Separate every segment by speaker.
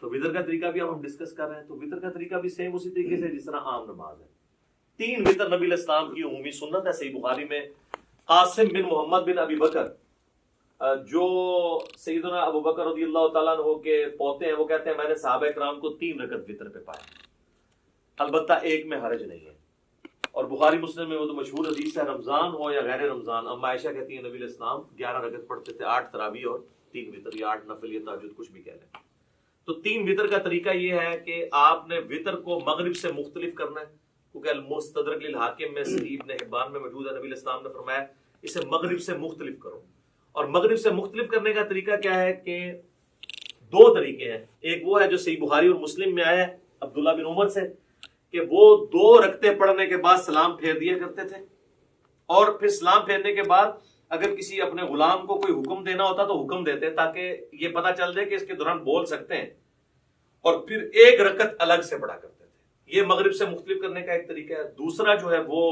Speaker 1: تو وطر کا طریقہ بھی ہم ڈسکس کر رہے ہیں. تو وطر کا طریقہ بھی سیم اسی طریقے سے جس طرح عام نماز ہے. 3 وطر نبی علیہ السلام کی عمومی سنت ہے. صحیح بخاری میں قاسم بن محمد بن ابی بکر جو سیدنا ابو بکر رضی اللہ تعالیٰ عنہ کے پوتے ہیں، وہ کہتے ہیں میں نے صحابہ کرام کو 3 رکعت وطر پہ پایا، البتہ ایک میں حرج نہیں ہے. اور بخاری مسلم میں وہ تو مشہور حدیث ہے، رمضان ہو یا غیر رمضان، اما عائشہ کہتی ہیں نبی علیہ السلام 11 رکعت پڑھتے تھے، 8 تراویح اور 3 وطر، یا 8 نفل یا تہجد، کچھ بھی کہہ لیں. تو 3 وطر کا طریقہ یہ ہے کہ آپ نے وطر کو مغرب سے مختلف کرنا ہے، کیونکہ المستدرک للحاکم میں صحیح ابن حبان میں موجود ہے، نبی علیہ السلام نے فرمایا اسے مغرب سے مختلف کرو. اور مغرب سے مختلف کرنے کا طریقہ کیا ہے کہ 2 طریقے ہیں. ایک وہ ہے جو صحیح بخاری اور مسلم میں آیا ہے عبداللہ بن عمر سے کہ وہ 2 رکعتیں پڑھنے کے بعد سلام پھیر دیا کرتے تھے، اور پھر سلام پھیرنے کے بعد اگر کسی اپنے غلام کو کوئی حکم دینا ہوتا تو حکم دیتے تاکہ یہ پتہ چل جائے کہ اس کے دوران بول سکتے ہیں، اور پھر 1 رکعت الگ سے پڑھا کرتے تھے. یہ مغرب سے مختلف کرنے کا ایک طریقہ ہے. دوسرا جو ہے وہ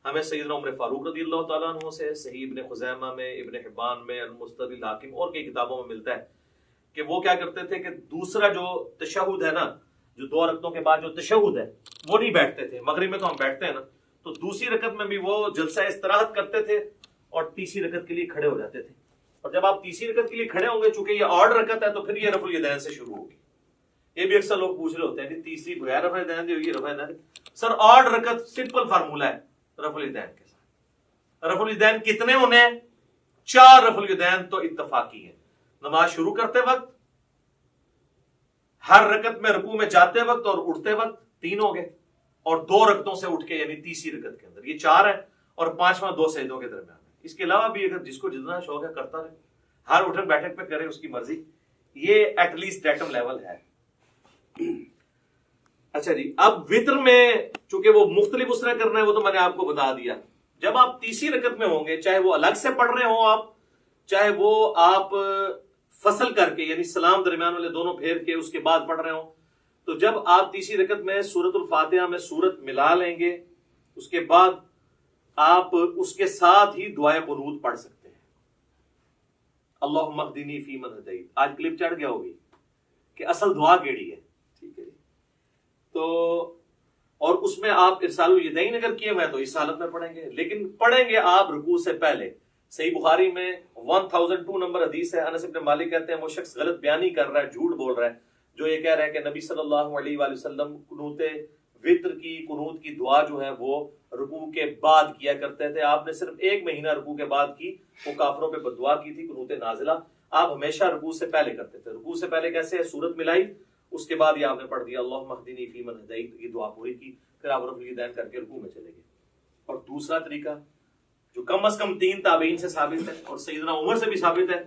Speaker 1: ہمیں سیدنا عمر فاروق رضی اللہ تعالیٰ عنہ سے صحیح ابن خزیمہ میں، ابن حبان میں، المستدرک للحاکم اور کئی کتابوں میں ملتا ہے کہ وہ کیا کرتے تھے کہ دوسرا جو تشہد ہے نا، جو 2 رکعتوں کے بعد جو تشہد ہے وہ نہیں بیٹھتے تھے. مغرب میں تو ہم بیٹھتے ہیں نا، تو دوسری رکعت میں بھی وہ جلسہ استراحت کرتے تھے اور تیسری رکعت کے لیے کھڑے ہو جاتے تھے. اور جب آپ تیسری رکعت کے لیے کھڑے ہوں گے، چونکہ یہ آڈ رکعت ہے، تو پھر یہ رفع الیدین سے شروع ہوگی. یہ بھی اکثر لوگ پوچھ رہے ہوتے ہیں کہ تیسری بغیر رفع الیدین دی ہوگی، رفع الیدین. سر آڈ رکعت سمپل فارمولہ ہے رفع الیدین کے ساتھ. رفع الیدین کتنے ہونے ہیں؟ 4 رفع الیدین تو اتفاقی ہیں. نماز شروع کرتے وقت، ہر رکعت میں رکوع میں جاتے وقت اور اٹھتے وقت 3 ہو گئے، اور 2 رکعتوں سے اٹھ کے یعنی تیسری رکعت کے اندر یہ 4 ہے، اور 5واں 2 سجدوں کے درمیان ہے. اس کے علاوہ بھی اگر جس کو جتنا شوق ہے کرتا رہے، ہر اٹھن بیٹھک پہ کرے، اس کی مرضی. یہ ایٹ لیسٹ ڈیٹم لیول ہے. اچھا جی، اب وطر میں چونکہ وہ مختلف اس طرح کرنا ہے، وہ تو میں نے آپ کو بتا دیا. جب آپ تیسری رکعت میں ہوں گے، چاہے وہ الگ سے پڑھ رہے ہوں آپ، چاہے وہ آپ فصل کر کے یعنی سلام درمیان والے دونوں پھیر کے اس کے بعد پڑھ رہے ہوں، تو جب آپ تیسری رکعت میں سورۃ الفاتحہ میں سورت ملا لیں گے، اس کے بعد آپ اس کے ساتھ ہی دعائے قنوت پڑھ سکتے ہیں. اللہم اہدنی فیمن ہدیت. آج کلپ چڑھ گیا ہوگی کہ اصل دعا کیڑی ہے. ٹھیک ہے جی. تو اور اس میں آپ ارسال الیدین اگر کیے ہوئے ہیں تو اس حالت میں پڑھیں گے، لیکن پڑھیں گے آپ رکوع سے پہلے. صحیح بخاری میں 1002 نمبر حدیث ہے. انس بن مالک کہتے ہیں وہ شخص غلط بیانی کر رہا ہے، جھوٹ بول رہا ہے، جو یہ کہہ رہا ہے کہ نبی صلی اللہ علیہ وآلہ وسلم قنوت وطر کی قنوت کی دعا جو ہے وہ رکوع کے بعد کیا کرتے تھے. آپ نے صرف 1 مہینہ رکوع کے بعد کی، وہ کافروں پہ بددعا کی تھی، قنوت نازلہ. آپ ہمیشہ رکوع سے پہلے کرتے تھے. رکوع سے پہلے کیسے؟ سورت ملائی، اس کے بعد یہ آپ نے پڑھ دیا اللہم اہدنی فیمن ہدیت، یہ دعا پوری کی، پھر آپ رفع الیدین کر کے رکوع میں چلے گئے. اور دوسرا طریقہ جو کم از کم 3 تابعین سے ثابت ہے اور سیدنا عمر سے بھی ثابت ہے،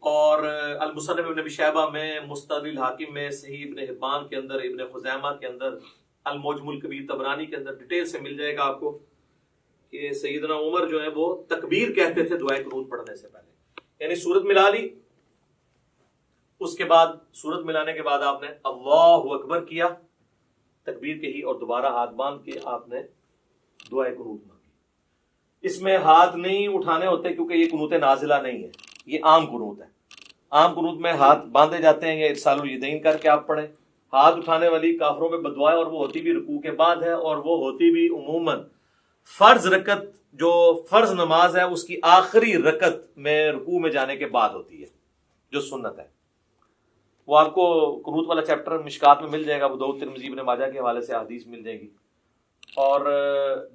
Speaker 1: اور المصنف ابن ابی شیبہ میں، مستدرک الحاکم میں، صحیح ابن حبان کے اندر، ابن خزیمہ کے اندر، المعجم الکبیر طبرانی کے اندر ڈیٹیل سے مل جائے گا آپ کو کہ سیدنا عمر جو ہے وہ تکبیر کہتے تھے دعائے قنوت پڑھنے سے پہلے. یعنی سورت ملا لی، اس کے بعد سورت ملانے کے بعد آپ نے اللہ اکبر کیا، تکبیر کہی، اور دوبارہ ہاتھ باندھ کے آپ نے دعائے قنوت مانگی. اس میں ہاتھ نہیں اٹھانے ہوتے کیونکہ یہ قنوت نازلہ نہیں ہے، یہ عام قنوت ہے. عام قنوت میں ہاتھ باندھے جاتے ہیں یا ارسال الیدین کر کے آپ پڑھیں. ہاتھ اٹھانے والی کافروں میں بددعا ہے، اور وہ ہوتی بھی رکوع کے بعد ہے، اور وہ ہوتی بھی عموماً فرض رکعت جو فرض نماز ہے اس کی آخری رکعت میں رکوع میں جانے کے بعد ہوتی ہے، جو سنت ہے. وہ آپ کو قنوت والا چیپٹر مشکات میں مل جائے گا، ابو داؤد ترمذی ابن ماجہ کے حوالے سے حدیث مل جائے گی. اور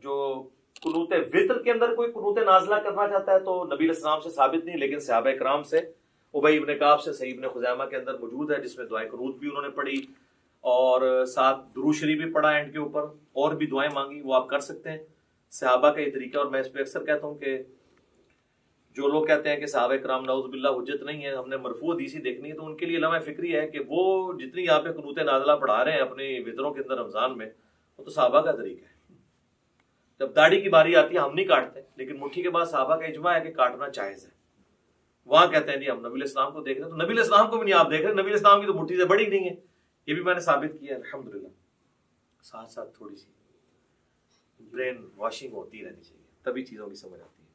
Speaker 1: جو قنوت وطر کے اندر کوئی قنوت نازلہ کرنا چاہتا ہے تو نبی علیہ السلام سے ثابت نہیں، لیکن صحابہ کرام سے، ابی ابن کعب سے صحیح ابن خزیمہ کے اندر موجود ہے، جس میں دعائے قنوت بھی انہوں نے پڑھی اور ساتھ درود شریف بھی پڑھا اینڈ کے اوپر، اور بھی دعائیں مانگی. وہ آپ کر سکتے ہیں. صحابہ کا یہ طریقہ، اور میں اس پہ اکثر کہتا ہوں کہ جو لوگ کہتے ہیں کہ صحابہ کرام نعوذ باللہ حجت نہیں ہے، ہم نے مرفوع حدیث ہی دیکھنی ہے، تو ان کے لیے لمحہ فکری ہے کہ وہ جتنی یہاں پہ قنوت نازلہ پڑھا رہے ہیں اپنی وطروں کے اندر رمضان میں، وہ تو صحابہ کا طریقہ ہے. جب داڑھی کی باری آتی ہے ہم نہیں کاٹتے، لیکن مٹھی کے بعد صحابہ کا اجماع ہے کہ کاٹنا جائز ہے. وہاں کہتے ہیں جی ہم نبی علیہ السلام کو دیکھ رہے ہیں، تو نبی علیہ السلام کو بھی نہیں آپ دیکھ رہے، نبی علیہ السلام کی تو مٹھی سے بڑی نہیں ہے. یہ بھی میں نے ثابت کیا ہے الحمدللہ. ساتھ ساتھ تھوڑی سی برین واشنگ ہوتی رہنی چاہیے، تبھی چیزوں کی سمجھ آتی ہے.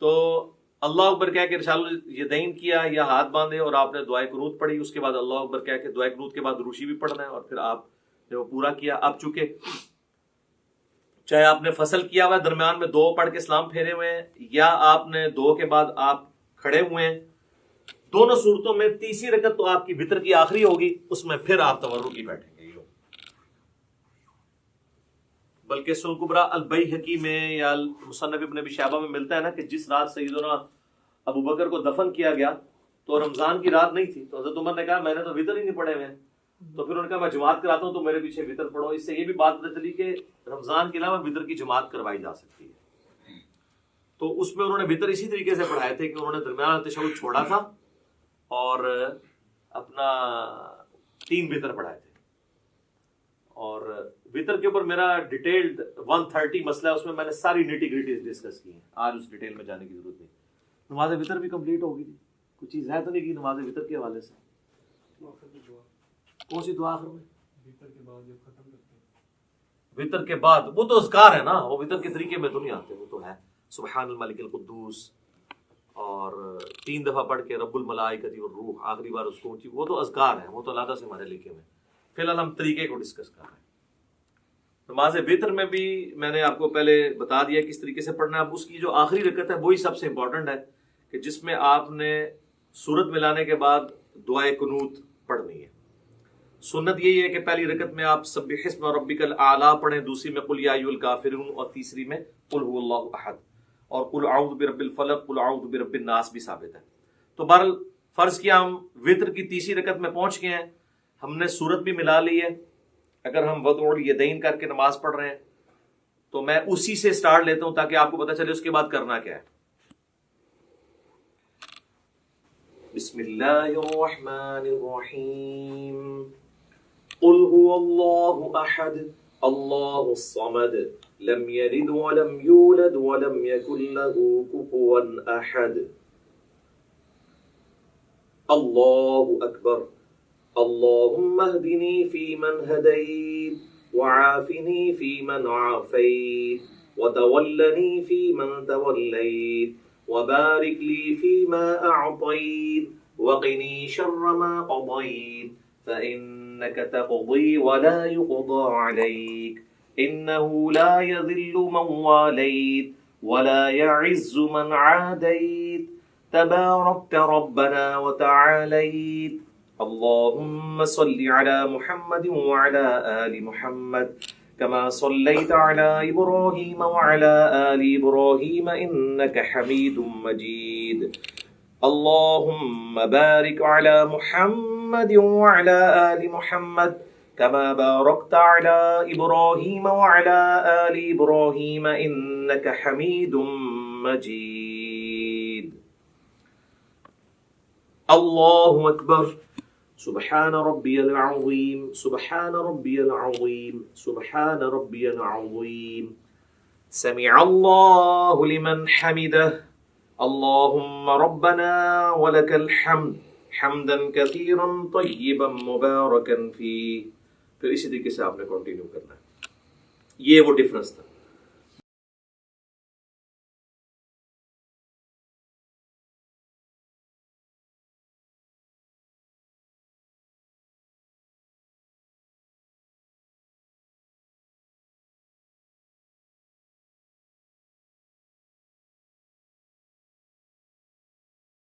Speaker 1: تو اللہ اکبر کہہ کے ارسال الیدین کیا یا ہاتھ باندھے اور آپ نے دعائے قنوت پڑھی، اس کے بعد اللہ اکبر کہہ کے دعائے قنوت کے بعد روشی بھی پڑھنا ہے، اور پھر آپ نے وہ پورا کیا۔ اب چونکہ چاہے آپ نے فصل کیا ہوا ہے، درمیان میں 2 پڑھ کے سلام پھیرے ہوئے ہیں، یا آپ نے 2 کے بعد آپ کھڑے ہوئے ہیں، دونوں صورتوں میں تیسری رکعت تو آپ کی وتر کی آخری ہوگی، اس میں پھر آپ تورکی بیٹھیں گے۔ بلکہ سنن کبریٰ البیہقی میں یا مصنف ابن ابی شیبہ میں ملتا ہے نا کہ جس رات سیدنا ابو بکر کو دفن کیا گیا تو رمضان کی رات نہیں تھی، تو حضرت عمر نے کہا میں نے تو وتر ہی نہیں پڑھے ہوئے ہیں، تو پھر انہوں نے کہا میں جماعت کراتا ہوں تو میرے پیچھے وتر پڑھو۔ اس سے یہ بھی بات پتہ چلی کہ رمضان کے علاوہ وتر کی جماعت کروائی جا سکتی ہے۔ تو اس میں انہوں نے وتر اسی طریقے سے پڑھائے تھے کہ انہوں نے درمیان تشہد چھوڑا تھا اور اپنا 3 وتر پڑھائے تھے۔ اور وتر کے اوپر میرا ڈیٹیلڈ 130 مسئلہ ہے، اس میں میں نے ساری نیٹی گریٹیز ڈسکس کی ہیں، آج اس ڈیٹیل میں جانے کی ضرورت نہیں۔ نماز وتر بھی کمپلیٹ ہوگی تھی، کوئی چیز ہے تو نہیں کی نماز وتر کے حوالے سے؟ کون سی دعا آخر میں؟ وتر کے بعد جب ختم کرتے ہیں، وتر کے بعد وہ تو اذکار ہے نا، وہ وتر کے طریقے میں تو نہیں آتے، وہ تو ہے سبحان الملک القدوس اور 3 دفعہ پڑھ کے رب الملائکۃ والروح، آخری بار اس کو اونچی، وہ تو اذکار ہیں، وہ تو علیحدہ سے ہمارے لکھے ہوئے ہیں۔ فی الحال ہم طریقے کو ڈسکس کر رہے ہیں۔ نماز وتر میں بھی میں نے آپ کو پہلے بتا دیا کس طریقے سے پڑھنا ہے۔ اب اس کی جو آخری رکعت ہے وہی سب سے امپورٹنٹ ہے کہ جس میں آپ نے سورت ملانے کے بعد دعائے قنوت پڑھنی ہے۔ سنت یہی ہے کہ پہلی رکعت میں آپ سبح اسم ربک الاعلی پڑھیں، دوسری میں قل یا ایھا الکافرون، اور تیسری میں قل ھو اللہ احد، اور قل اعوذ برب الفلق، قل اعوذ برب الناس بھی ثابت ہے۔ تو بہرحال فرض کیا ہم وتر کی تیسری رکعت میں پہنچ گئے ہیں، ہم نے سورت بھی ملا لی ہے۔ اگر ہم وضع الیدین کر کے نماز پڑھ رہے ہیں تو میں اسی سے سٹارٹ لیتا ہوں تاکہ آپ کو پتہ چلے اس کے بعد کرنا کیا ہے۔ بسم اللہ الرحمن الرحیم، قل هو اللہ احد اللہ الصمد لم یلد ولم یولد ولم یکن له کفوا احد، اللہ اکبر، اللهم اهدني فيمن هديت وعافني فيمن عافيت وتولني فيمن توليت وبارك لي فيما أعطيت وقني شر ما قضيت فإنك تقضي ولا يقضى عليك إنه لا يذل من واليت ولا يعز من عاديت تباركت ربنا وتعاليت اللهم صل على محمد وعلى آل محمد كما صليت على إبراهيم وعلى آل إبراهيم إنك حميد مجيد اللهم بارك على محمد وعلى آل محمد كما باركت على إبراهيم وعلى آل إبراهيم إنك حميد مجيد الله أكبر سبحان ربي العظيم سبحان ربي العظيم سبحان ربي العظيم سمع الله لمن حمده اللهم ربنا ولك الحمد حمدا كثيرا طيبا مباركا فيه۔ پھر اسی طریقے سے آپ نے کنٹینیو کرنا ہے۔ یہ وہ ڈفرنس تھا۔